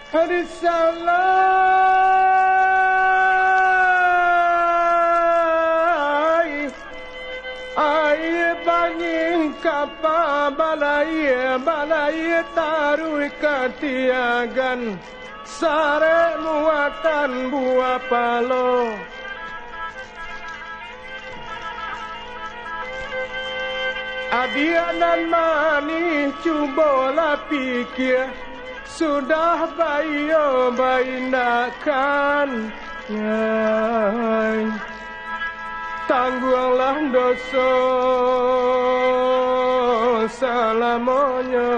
Hadisalai ai banging kapa balai tarui katiagan sare muatan buah palo adianan mani cubola pikir sudah bayo bainakan tangguhlah dosa salamonya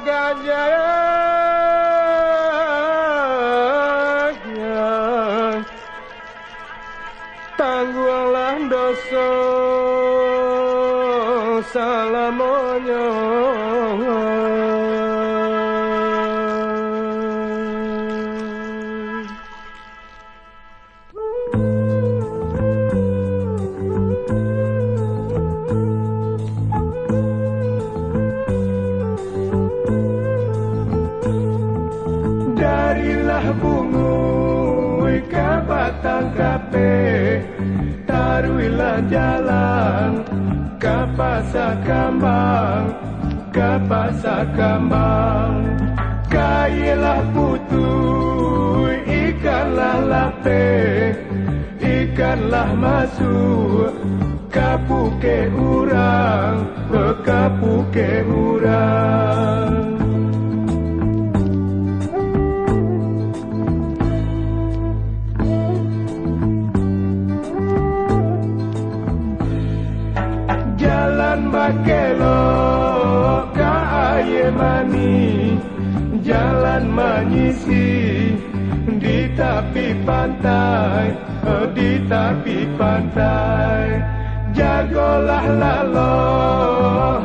gajah tangguhlah dosa salamonya darilah bungui ke batang kape taruilah jalan ke pasar kambang kailah putui ikanlah lape ikanlah masuk kapuke urang jalan bakelo ka aye mani jalan menyisi di tepi pantai jagolah lalo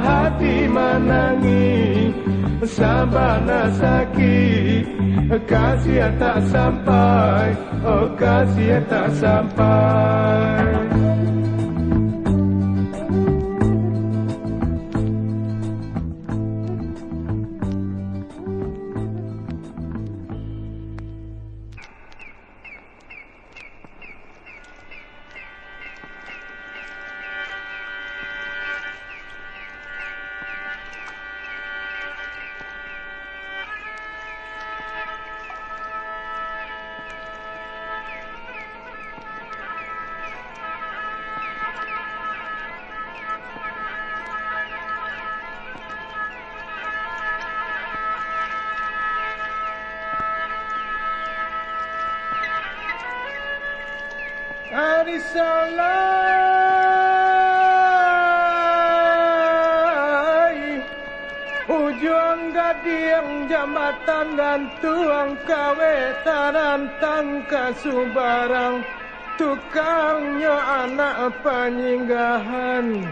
hati menangi sabana sakit kasih tak sampai kasih tak sampai Hadisalai ujung gading jambatan gantung kawetaran tangka subarang tukangnya anak penyinggahan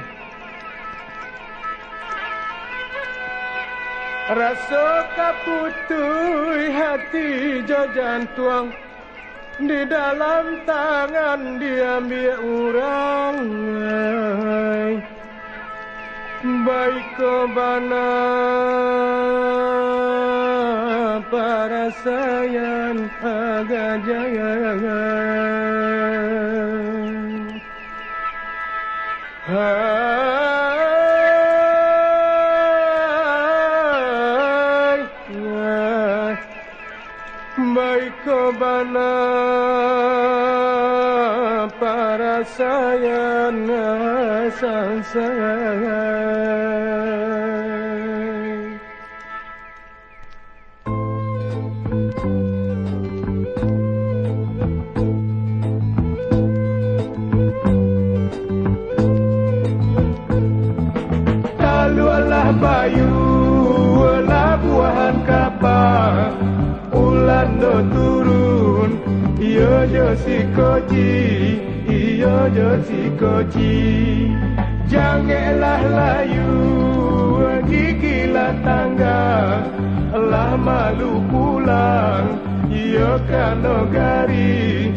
rasa kaputui hati jo jantung di dalam tangan diambil orang baik kebana para sayang agak jaya baik kebana para sayang talualah bayu labuhan kapal ulan do turun iyo jo si koji jangelah layu gigilah tangga lah malu pulang iyo kanogari